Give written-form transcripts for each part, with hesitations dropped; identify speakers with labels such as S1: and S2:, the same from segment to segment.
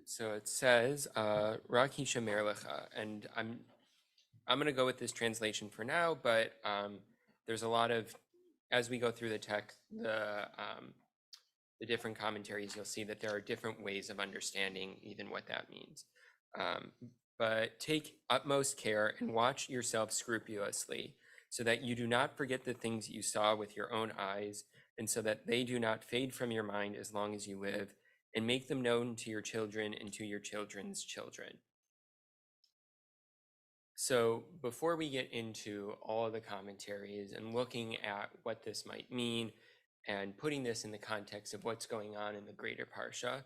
S1: So it says, Rak Hishamer Lecha, and I'm going to go with this translation for now, but there's a lot of, as we go through the text, the different commentaries, you'll see that there are different ways of understanding even what that means. But take utmost care and watch yourself scrupulously, so that you do not forget the things you saw with your own eyes, and so that they do not fade from your mind as long as you live, and make them known to your children and to your children's children. So before we get into all of the commentaries and looking at what this might mean and putting this in the context of what's going on in the greater Parsha,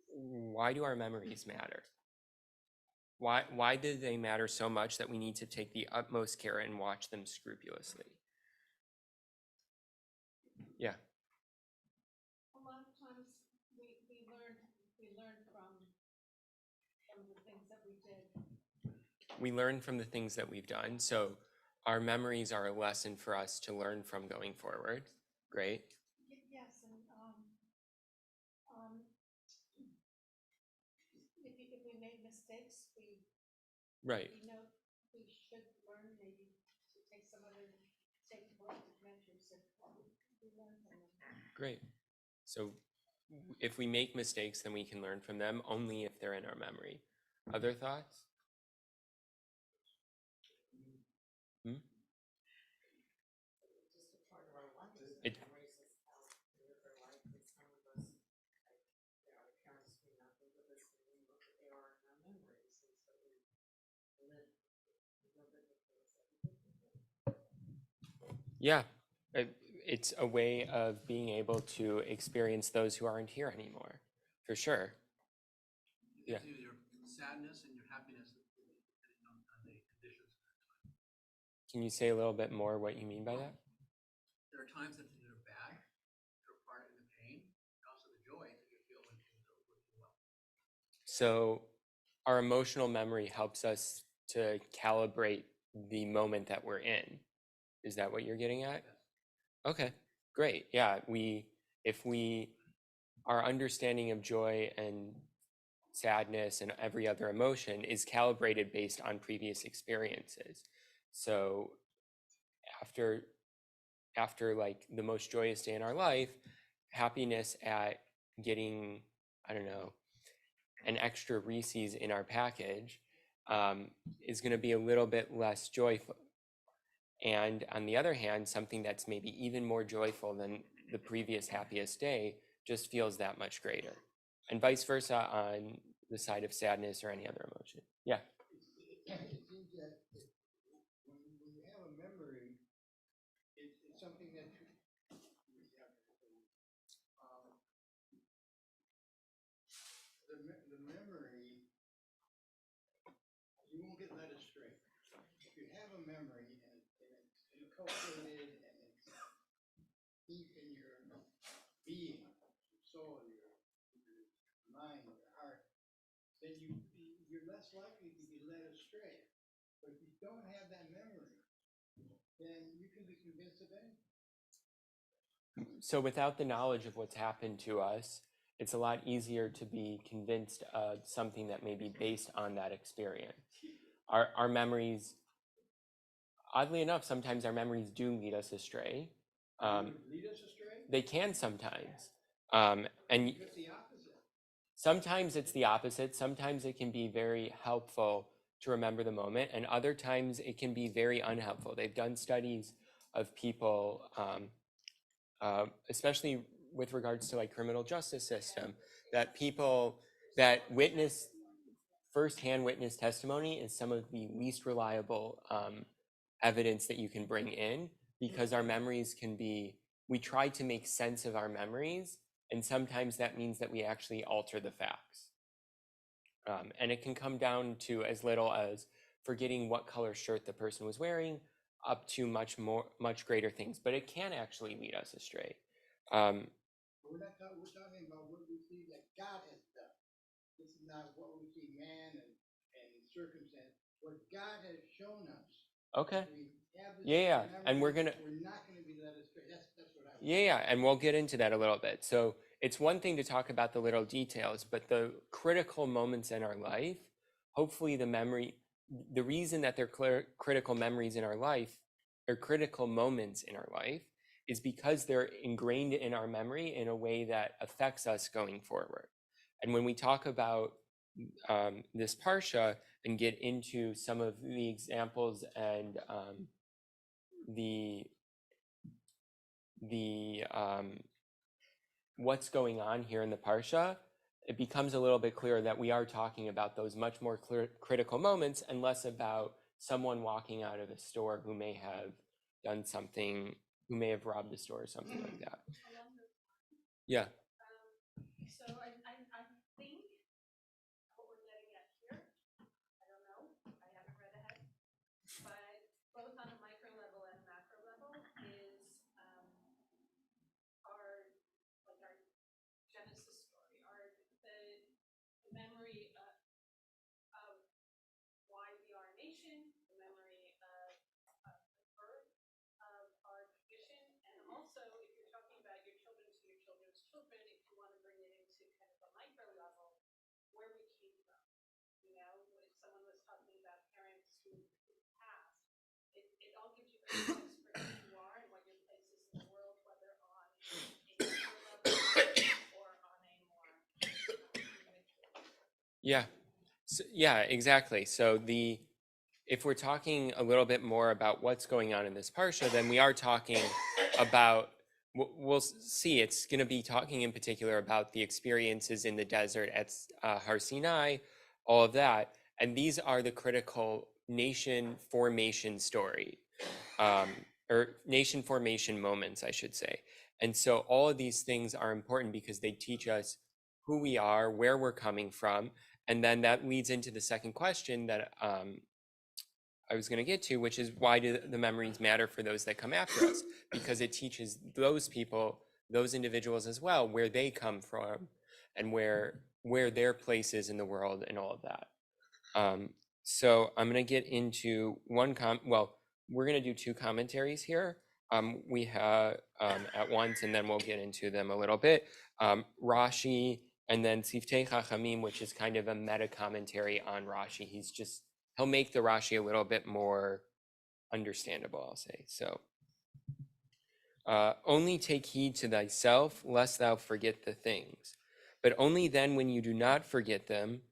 S1: why do our memories matter? Why do they matter so much that we need to take the utmost care and watch them scrupulously? Yeah.
S2: A lot of times we learn from the things that we did.
S1: We learn from the things that we've done. So our memories are a lesson for us to learn from going forward. Great.
S2: Yes, and if we made mistakes,
S1: Right.
S2: we know we should learn maybe to take some other corrective measures if we learn from them.
S1: Great. So if we make mistakes, then we can learn from them only if they're in our memory. Other thoughts? Hmm?
S3: Just a part of our life.
S1: It-
S3: Memories is how we live our life. And some of us, like, our parents may not be with us anymore, but they are in our memories. And so we live with the things that we did.
S1: Yeah. It's a way of being able to experience those who aren't here anymore, for sure. Yeah.
S4: It's your sadness and your happiness depending on the conditions at that time.
S1: Can you say a little bit more what you mean by that?
S4: There are times that are bad, that are part of the pain, and also the joy that you feel when things are working well.
S1: So our emotional memory helps us to calibrate the moment that we're in. Is that what you're getting at?
S4: Yes.
S1: Okay, great. Yeah, if our understanding of joy and sadness and every other emotion is calibrated based on previous experiences. So after like the most joyous day in our life, happiness at getting, I don't know, an extra Reese's in our package is going to be a little bit less joyful. And on the other hand, something that's maybe even more joyful than the previous happiest day just feels that much greater. And vice versa on the side of sadness or any other emotion. Yeah.
S5: It seems that when you have a memory, it's something that the memory, you won't get led astray. If you have a memory and it's inculcated and it's deep in your being, your soul, your mind, your heart, then you're less likely to be led astray. But if you don't have that memory, then you can be convinced of anything.
S1: So without the knowledge of what's happened to us, it's a lot easier to be convinced of something that may be based on that experience. Our memories, oddly enough, sometimes our memories do lead us astray.
S5: Lead us astray?
S1: They can sometimes. And
S5: It's the opposite.
S1: sometimes it's the opposite. Sometimes it can be very helpful to remember the moment, and other times it can be very unhelpful. They've done studies of people, especially with regards to like criminal justice system, that people that witness firsthand witness testimony is some of the least reliable evidence that you can bring in, because our memories can be, we try to make sense of our memories, and sometimes that means that we actually alter the facts. And it can come down to as little as forgetting what color shirt the person was wearing, up to much greater things, but it can actually lead us astray.
S5: We're talking about what we see that God has done. This is not what we see man and circumstance. What God has shown us.
S1: Okay.
S5: Yeah.
S1: And we're not going to be led astray. That's what I was. Yeah, and we'll get into that a little bit. So it's one thing to talk about the little details, but the critical moments in our life, hopefully the reason that they're critical memories in our life, or critical moments in our life, is because they're ingrained in our memory in a way that affects us going forward. And when we talk about this parsha and get into some of the examples and the what's going on here in the parsha, it becomes a little bit clearer that we are talking about those much more critical moments and less about someone walking out of a store who may have done something, who may have robbed the store or something like that.
S2: Along those
S1: Yeah.
S2: So I think what we're getting at here, I don't know, I haven't read ahead, but both on a micro level and a macro level is our Genesis story, the memory of why we are a nation, the memory of the birth of our tradition, and also if you're talking about your children to your children's children, if you want to bring it into kind of a micro level, where we came from. You know, if someone was talking about parents who passed, it all gives you context for who you are and what your place is in the world, whether on a micro level or on a more individual.
S1: Yeah. So, yeah, exactly. So if we're talking a little bit more about what's going on in this parsha, then we are talking about, we'll see, it's going to be talking in particular about the experiences in the desert at Har Sinai, all of that. And these are the critical nation formation story, or nation formation moments, I should say. And so all of these things are important because they teach us who we are, where we're coming from. And then that leads into the second question that I was going to get to, which is why do the memories matter for those that come after us? Because it teaches those people, those individuals as well, where they come from and where their place is in the world and all of that. So I'm going to get into we're going to do two commentaries here. We have at once, and then we'll get into them a little bit. Rashi, and then Siftei Chachamim, which is kind of a meta commentary on Rashi. He'll make the Rashi a little bit more understandable, I'll say. So, only take heed to thyself, lest thou forget the things. But only then when you do not forget them,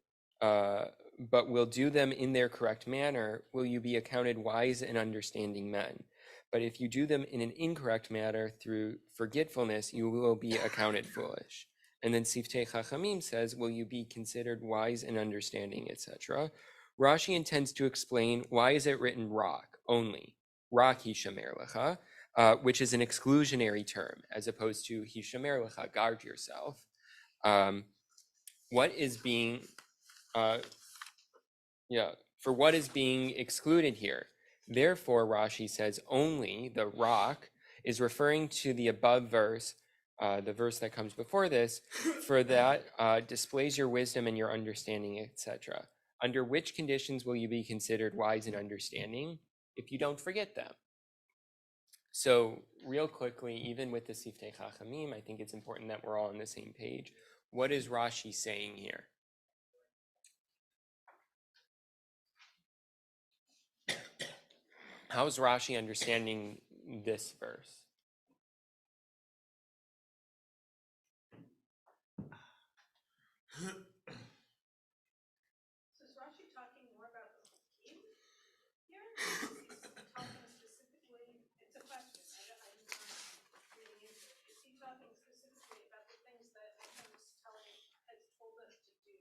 S1: but will do them in their correct manner, will you be accounted wise and understanding men. But if you do them in an incorrect manner through forgetfulness, you will be accounted foolish. And then Siftei Chachamim says, will you be considered wise and understanding, etc. Rashi intends to explain why is it written rock only, rock hishamer lecha, which is an exclusionary term, as opposed to hishamer lecha, guard yourself. What is being, for what is being excluded here? Therefore, Rashi says only the rock is referring to the above verse, the verse that comes before this, for that displays your wisdom and your understanding, etc. Under which conditions will you be considered wise and understanding? If you don't forget them. So real quickly, even with the Siftei Chachamim, I think it's important that we're all on the same page. What is Rashi saying here? How is Rashi understanding this verse?
S2: So is Rashi talking more about the Chukim here? Is he talking specifically, it's a question, I'm not reading into it. Is he talking specifically about the things that Hashem has told us to do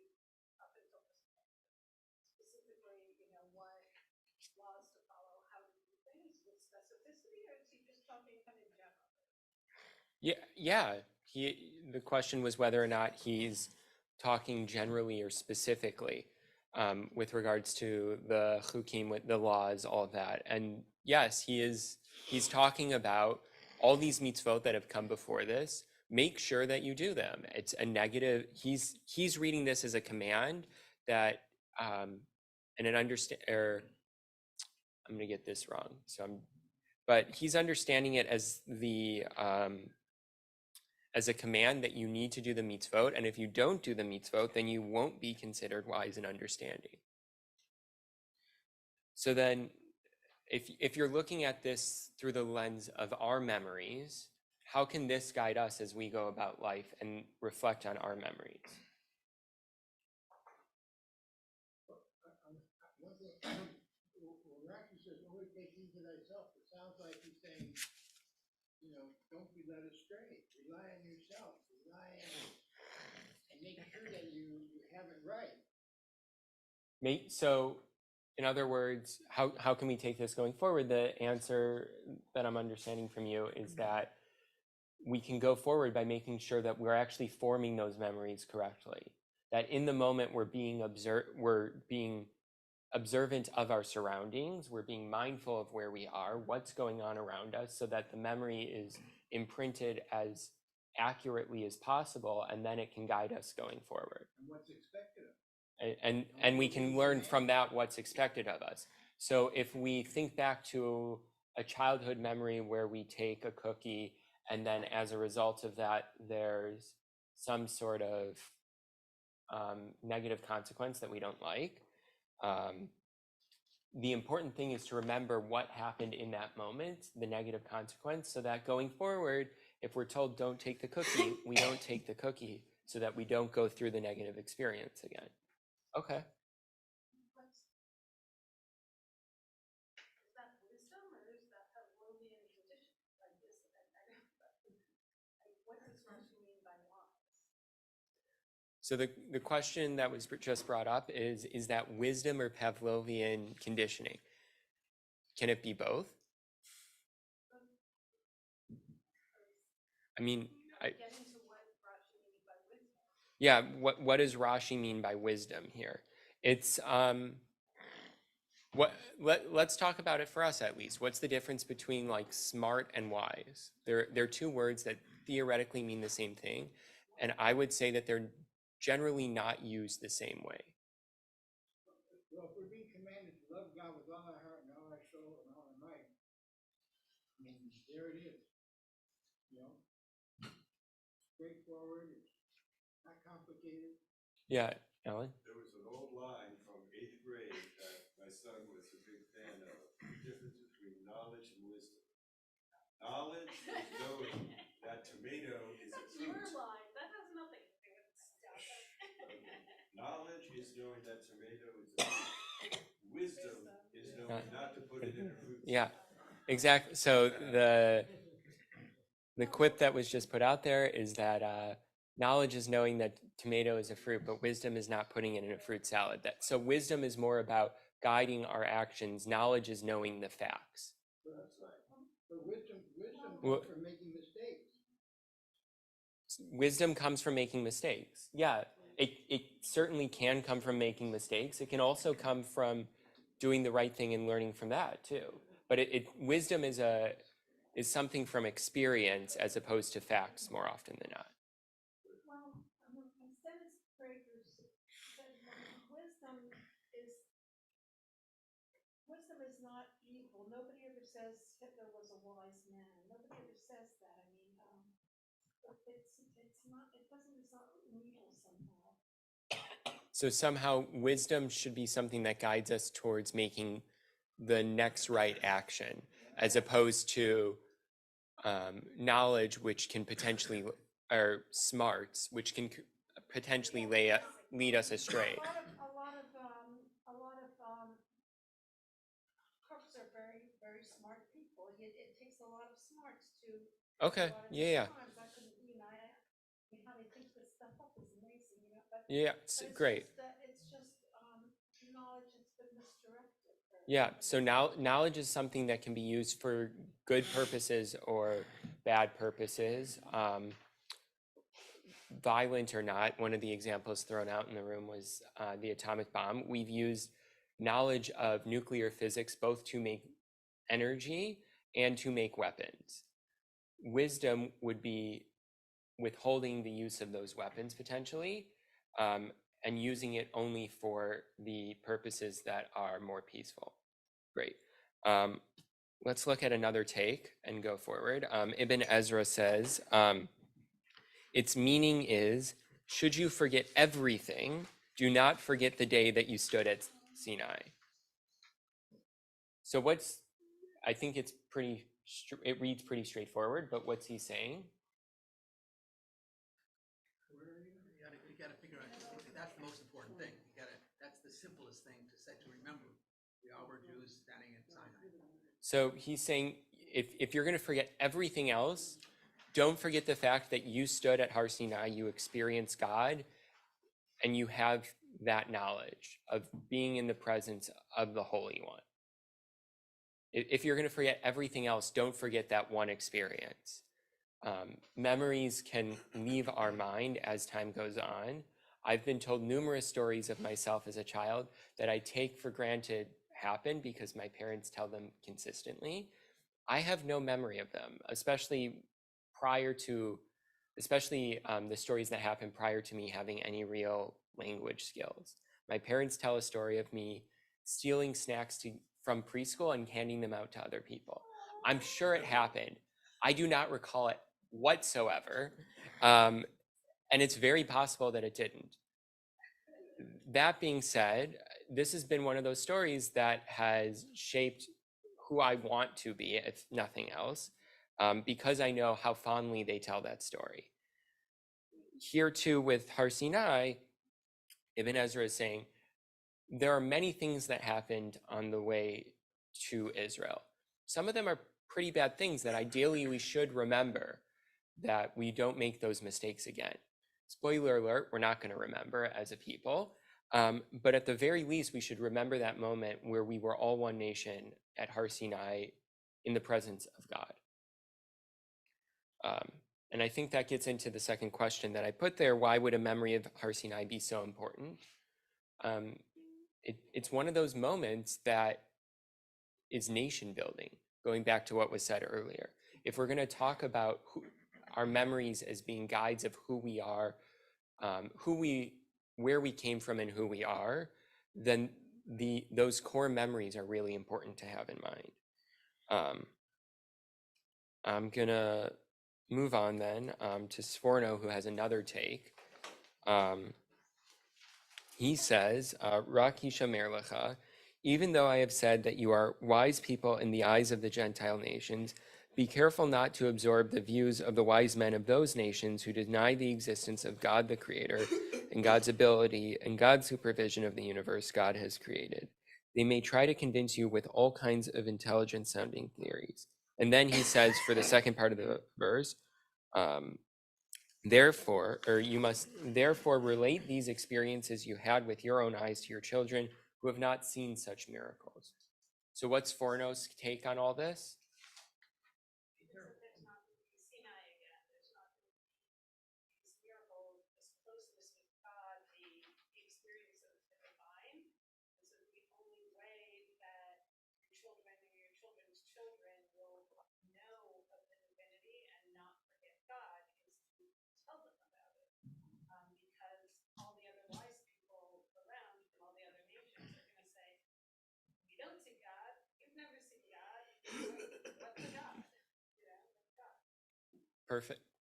S2: up until this point? Specifically, what laws to follow, how to do things with specificity, or is he just talking kind of generally?
S1: Yeah. The question was whether or not he's talking generally or specifically with regards to the chukim, with the laws, all of that. And yes, he's talking about all these mitzvot that have come before this. Make sure that you do them. It's a negative. He's reading this as a command that, and an I'm going to get this wrong. But he's understanding it as as a command that you need to do the mitzvot, and if you don't do the mitzvot, then you won't be considered wise and understanding. So then, if you're looking at this through the lens of our memories, how can this guide us as we go about life and reflect on our memories?
S5: One thing, when Rashi says, always take heed to thyself, it sounds like he's saying, don't be led astray. Rely on yourself. Rely on, and make sure that you have it right.
S1: So, in other words, how can we take this going forward? The answer that I'm understanding from you is that we can go forward by making sure that we're actually forming those memories correctly. That in the moment we're being observant of our surroundings, we're being mindful of where we are, what's going on around us, so that the memory is imprinted as accurately as possible, and then it can guide us going forward.
S5: And what's expected of us.
S1: And we can learn from that what's expected of us. So if we think back to a childhood memory where we take a cookie and then as a result of that there's some sort of negative consequence that we don't like, the important thing is to remember what happened in that moment, the negative consequence, so that going forward, if we're told don't take the cookie, we don't take the cookie, so that we don't go through the negative experience again. Okay.
S2: Is that wisdom or is that Pavlovian tradition? Like this, what does Rashi mean by wise?
S1: So the question that was just brought up is that wisdom or Pavlovian conditioning? Can it be both? I mean,
S2: Get into what Rashi means by wisdom.
S1: Yeah, what does Rashi mean by wisdom here? It's let's talk about it for us at least. What's the difference between like smart and wise? They're two words that theoretically mean the same thing, and I would say that they're generally not used the same way.
S5: Well, if we're being commanded to love God with all our heart and all our soul and all our might, I mean, there it is. Straightforward, it's not complicated.
S1: Yeah, Alan?
S6: There was an old line from 8th grade that my son was a big fan of. The difference between knowledge and wisdom. Knowledge is knowing that tomato is a
S2: That's
S6: fruit.
S2: your line. That has nothing to do with stuff.
S6: Knowledge is knowing that tomato is a fruit. Wisdom is knowing not to put it in a fruit.
S1: Yeah, exactly. So the quip that was just put out there is that knowledge is knowing that tomato is a fruit, but wisdom is not putting it in a fruit salad. So wisdom is more about guiding our actions. Knowledge is knowing the facts.
S5: That's right. But wisdom comes from making mistakes.
S1: Wisdom comes from making mistakes. Yeah, it certainly can come from making mistakes. It can also come from doing the right thing and learning from that too. But wisdom is something from experience as opposed to facts more often than not.
S3: Well, Dennis Prager said wisdom is not evil. Nobody ever says Hitler was a wise man. Nobody ever says that. I mean, it's not evil somehow.
S1: So somehow wisdom should be something that guides us towards making the next right action, as opposed to knowledge, which can potentially, or smarts, which can potentially lead us astray.
S3: A lot of cooks are very, very smart people. It takes a lot of smarts to.
S1: Okay. Yeah.
S3: How they think this stuff up is amazing, But,
S1: Yeah. Great.
S3: It's just knowledge that's been misdirected.
S1: Yeah. So now knowledge is something that can be used for good purposes or bad purposes. Violent or not, one of the examples thrown out in the room was the atomic bomb. We've used knowledge of nuclear physics both to make energy and to make weapons. Wisdom would be withholding the use of those weapons potentially, and using it only for the purposes that are more peaceful. Great. Let's look at another take and go forward. Ibn Ezra says, Its meaning is, should you forget everything, do not forget the day that you stood at Sinai. So I think it reads pretty straightforward, but what's he saying?
S4: You gotta figure out, that's the most important thing. That's the simplest thing to remember. We all were Jews standing at Sinai.
S1: So he's saying, if you're going to forget everything else, don't forget the fact that you stood at Har Sinai, you experienced God, and you have that knowledge of being in the presence of the Holy One. If you're going to forget everything else, don't forget that one experience. Memories can leave our mind as time goes on. I've been told numerous stories of myself as a child that I take for granted happened because my parents tell them consistently. I have no memory of them, especially the stories that happened prior to me having any real language skills. My parents tell a story of me stealing snacks from preschool and handing them out to other people. I'm sure it happened. I do not recall it whatsoever. And it's very possible that it didn't. That being said, this has been one of those stories that has shaped who I want to be, if nothing else, because I know how fondly they tell that story. Here too with Har Sinai, Ibn Ezra is saying, there are many things that happened on the way to Israel. Some of them are pretty bad things that ideally we should remember, that we don't make those mistakes again. Spoiler alert, we're not going to remember as a people. But at the very least, we should remember that moment where we were all one nation at Har Sinai in the presence of God. And I think that gets into the second question that I put there. Why would a memory of Har Sinai be so important? It's one of those moments that is nation building, going back to what was said earlier. If we're going to talk about our memories as being guides of who we are, where we came from and who we are, then those core memories are really important to have in mind. I'm gonna move on then to Sforno, who has another take. He says, Rakisha Merlecha, even though I have said that you are wise people in the eyes of the Gentile nations, be careful not to absorb the views of the wise men of those nations who deny the existence of God the Creator and God's ability and God's supervision of the universe God has created. They may try to convince you with all kinds of intelligent-sounding theories. And then he says, for the second part of the verse, you must therefore relate these experiences you had with your own eyes to your children who have not seen such miracles. So what's Forno's take on all this?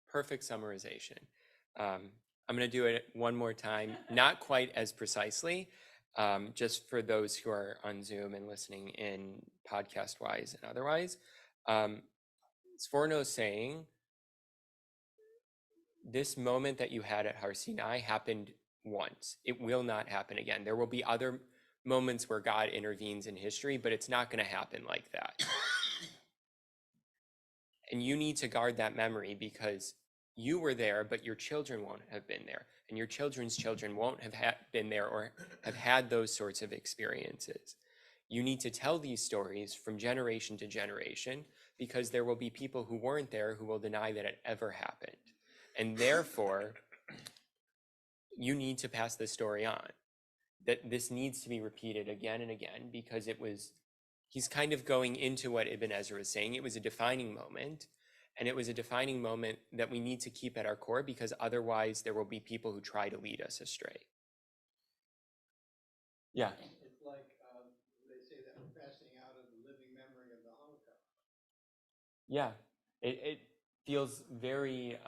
S1: Perfect summarization. I'm going to do it one more time, not quite as precisely, just for those who are on Zoom and listening in podcast-wise and otherwise. Sforno is saying, this moment that you had at Har Sinai happened once. It will not happen again. There will be other moments where God intervenes in history, but it's not going to happen like that. And you need to guard that memory because you were there, but your children won't have been there. And your children's children won't have been there or have had those sorts of experiences. You need to tell these stories from generation to generation because there will be people who weren't there who will deny that it ever happened. And therefore, you need to pass the story on. That this needs to be repeated again and again because he's kind of going into what Ibn Ezra is saying. It was a defining moment. And it was a defining moment that we need to keep at our core because otherwise there will be people who try to lead us astray. Yeah.
S5: It's like they say that we're passing out of the living memory of the Holocaust.
S1: Yeah. It feels very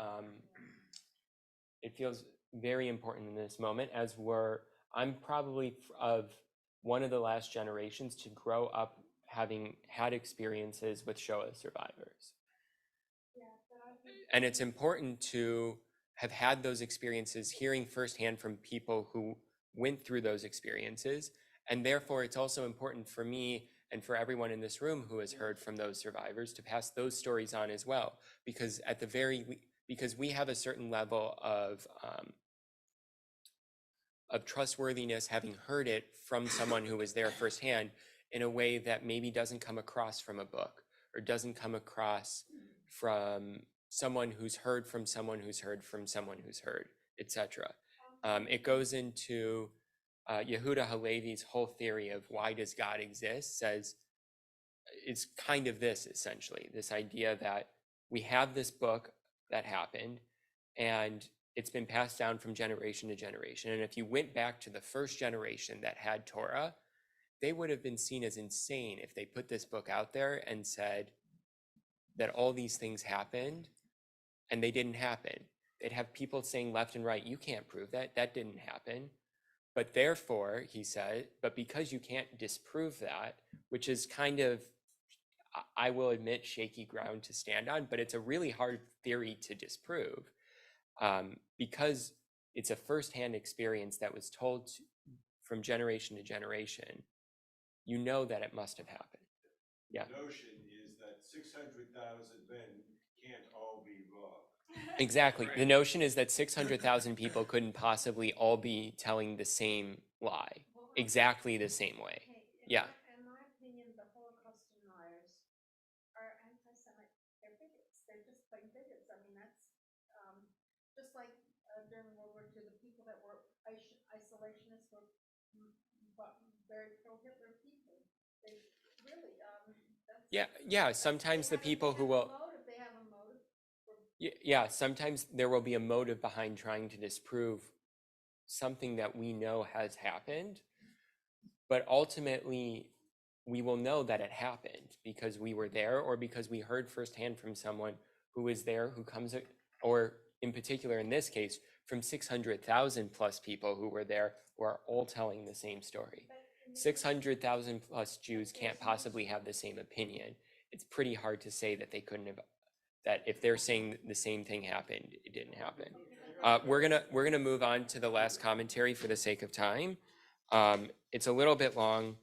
S1: it feels very important in this moment, as I'm probably of one of the last generations to grow up having had experiences with Shoah survivors. And it's important to have had those experiences, hearing firsthand from people who went through those experiences. And therefore, it's also important for me and for everyone in this room who has heard from those survivors to pass those stories on as well. Because because we have a certain level of trustworthiness, having heard it from someone who was there firsthand in a way that maybe doesn't come across from a book, or doesn't come across from someone who's heard from someone who's heard from someone who's heard, etc. It goes into Yehuda Halevi's whole theory of why does God exist. Says it's kind of this, essentially, this idea that we have this book that happened, and it's been passed down from generation to generation. And if you went back to the first generation that had Torah, they would have been seen as insane if they put this book out there and said that all these things happened and they didn't happen. They'd have people saying left and right, you can't prove that, that didn't happen. But therefore, he said, but because you can't disprove that, which is kind of, I will admit, shaky ground to stand on, but it's a really hard theory to disprove, because it's a firsthand experience that was told from generation to generation. You know that it must have happened. Yeah.
S6: The notion is that 600,000 men can't all be wrong.
S1: Exactly. The notion is that 600,000 people couldn't possibly all be telling the same lie, exactly the same way. Yeah.
S3: In my opinion, the Holocaust deniers are anti-Semite. They're bigots. They're just plain bigots. I mean, that's just like during World War II, the people that were isolationists were very pro-Hitler people. They really,
S1: Yeah. Sometimes the people who will.
S3: They have a motive.
S1: Yeah. Sometimes there will be a motive behind trying to disprove something that we know has happened, but ultimately we will know that it happened because we were there, or because we heard firsthand from someone who was there, who comes, or in particular in this case, from 600,000 plus people who were there, who are all telling the same story. 600,000 plus Jews can't possibly have the same opinion. It's pretty hard to say that they couldn't have, that if they're saying the same thing happened, it didn't happen. We're gonna move on to the last commentary for the sake of time. It's a little bit long.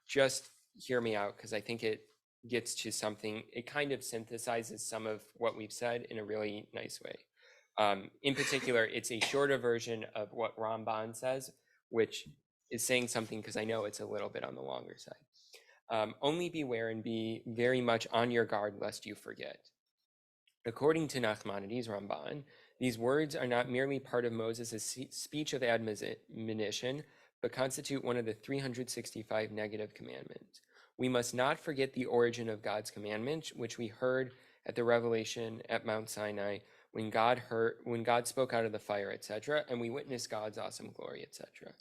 S1: Just hear me out, because I think it gets to something. It kind of synthesizes some of what we've said in a really nice way. In particular, it's a shorter version of what Ramban says, which is saying something, because I know it's a little bit on the longer side. Only beware and be very much on your guard lest you forget. According to Nachmanides, Ramban, these words are not merely part of Moses' speech of admonition, but constitute one of the 365 negative commandments. We must not forget the origin of God's commandment, which we heard at the revelation at Mount Sinai, when God spoke out of the fire, etc., and we witnessed God's awesome glory, etc.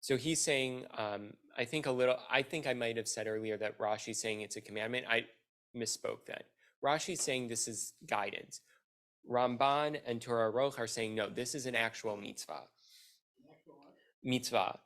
S1: So he's saying, I think I might have said earlier that Rashi's saying it's a commandment. I misspoke then. Rashi's saying this is guidance. Ramban and Torah Roch are saying, no, this is an actual mitzvah. Mitzvah.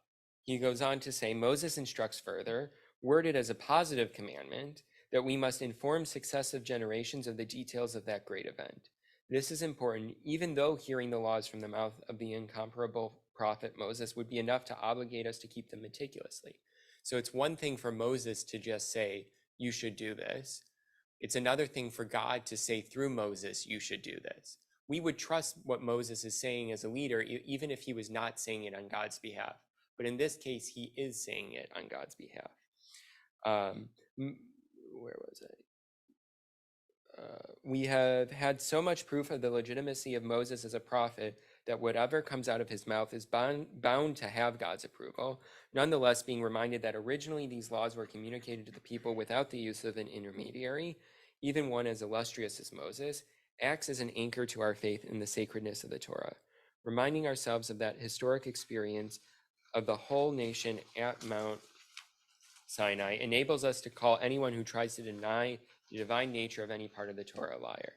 S1: He goes on to say, Moses instructs further, worded as a positive commandment, that we must inform successive generations of the details of that great event. This is important, even though hearing the laws from the mouth of the incomparable prophet Moses would be enough to obligate us to keep them meticulously. So it's one thing for Moses to just say, you should do this. It's another thing for God to say through Moses, you should do this. We would trust what Moses is saying as a leader, even if he was not saying it on God's behalf. But in this case, he is saying it on God's behalf. Where was I? We have had so much proof of the legitimacy of Moses as a prophet that whatever comes out of his mouth is bound to have God's approval. Nonetheless, being reminded that originally these laws were communicated to the people without the use of an intermediary, even one as illustrious as Moses, acts as an anchor to our faith in the sacredness of the Torah. Reminding ourselves of that historic experience of the whole nation at Mount Sinai enables us to call anyone who tries to deny the divine nature of any part of the Torah a liar.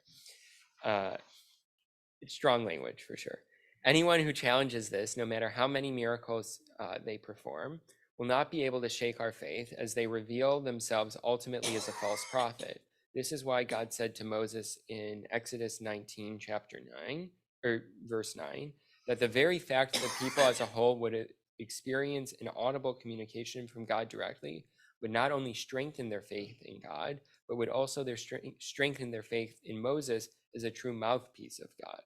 S1: it's strong language for sure. Anyone who challenges this, no matter how many miracles they perform, will not be able to shake our faith, as they reveal themselves ultimately as a false prophet. This is why God said to Moses in Exodus 19, chapter 9, or verse 9, that the very fact that the people as a whole would experience an audible communication from God directly would not only strengthen their faith in God, but would also strengthen their faith in Moses as a true mouthpiece of God.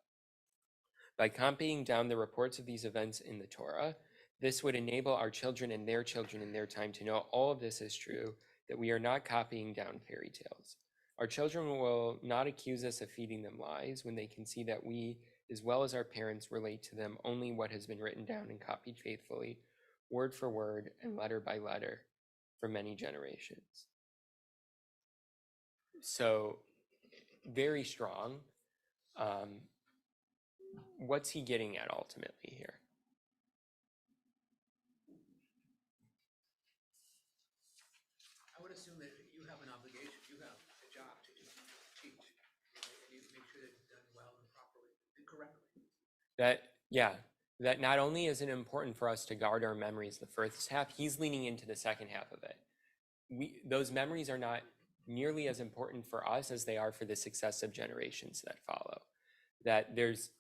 S1: By copying down the reports of these events in the Torah, this would enable our children and their children in their time to know all of this is true, that we are not copying down fairy tales. Our children will not accuse us of feeding them lies when they can see that we, as well as our parents, relate to them only what has been written down and copied faithfully, word for word and letter by letter, for many generations. So, very strong. What's he getting at ultimately here?
S4: I would assume that you have an obligation, you have a job to teach, and you make sure that it's done well and properly and correctly.
S1: That not only is it important for us to guard our memories the first half, he's leaning into the second half of it. Those memories are not nearly as important for us as they are for the successive generations that follow. That there's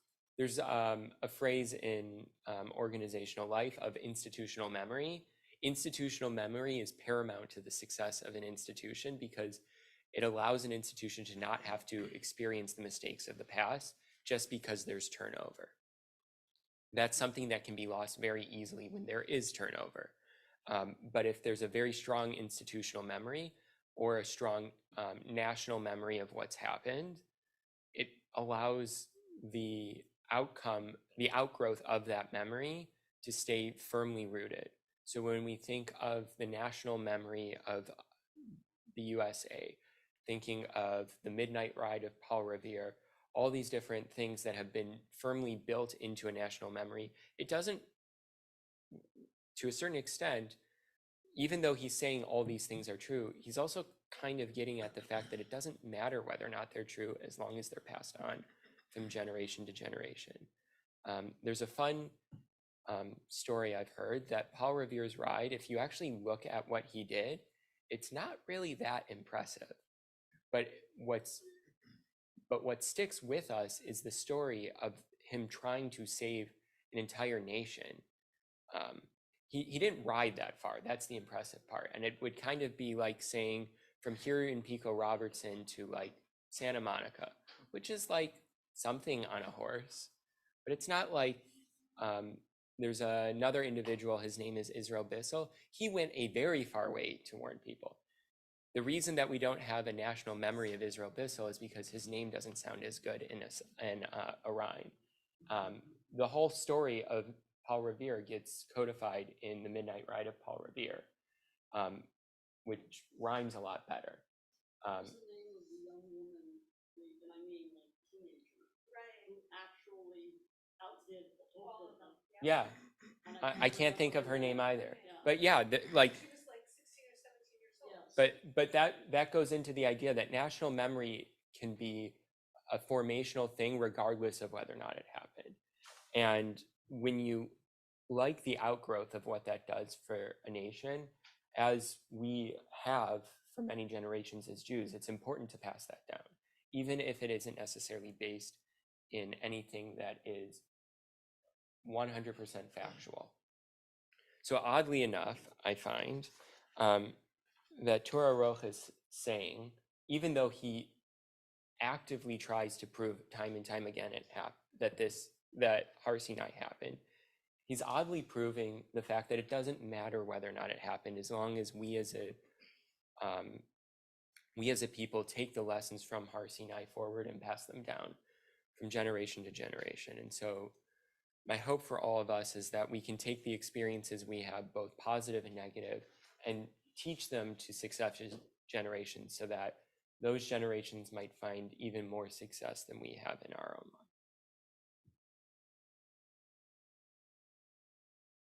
S1: a phrase in organizational life of institutional memory. Institutional memory is paramount to the success of an institution because it allows an institution to not have to experience the mistakes of the past just because there's turnover. That's something that can be lost very easily when there is turnover. But if there's a very strong institutional memory or a strong national memory of what's happened, it allows the outgrowth of that memory to stay firmly rooted. So when we think of the national memory of the USA, thinking of the Midnight Ride of Paul Revere, all these different things that have been firmly built into a national memory, it doesn't, to a certain extent, even though he's saying all these things are true, he's also kind of getting at the fact that it doesn't matter whether or not they're true as long as they're passed on from generation to generation. There's a fun story I've heard that Paul Revere's ride, if you actually look at what he did, it's not really that impressive. But what sticks with us is the story of him trying to save an entire nation. He didn't ride that far. That's the impressive part. And it would kind of be like saying from here in Pico Robertson to like Santa Monica, which is like something on a horse. But it's not like there's another individual, his name is Israel Bissell. He went a very far way to warn people. The reason that we don't have a national memory of Israel Bissell is because his name doesn't sound as good in a rhyme. The whole story of Paul Revere gets codified in The Midnight Ride of Paul Revere, which rhymes a lot better.
S3: What's the name of the young woman, and I mean like teenager, who actually outdid all of them?
S1: Yeah,
S3: And
S1: I can't think of her name either.
S3: Yeah.
S1: But yeah, like,
S2: She was like 16 or 17 years old.
S3: Yes.
S1: but that goes into the idea that national memory can be a formational thing regardless of whether or not it happened. And when you like the outgrowth of what that does for a nation, as we have for many generations as Jews, it's important to pass that down, even if it isn't necessarily based in anything that is 100% factual. So oddly enough, I find that Torah Roch is saying, even though he actively tries to prove time and time again that Har Sinai happened, he's oddly proving the fact that it doesn't matter whether or not it happened, as long as we as a people take the lessons from Har Sinai forward and pass them down from generation to generation. And so my hope for all of us is that we can take the experiences we have, both positive and negative, and teach them to successive generations so that those generations might find even more success than we have in our own lives.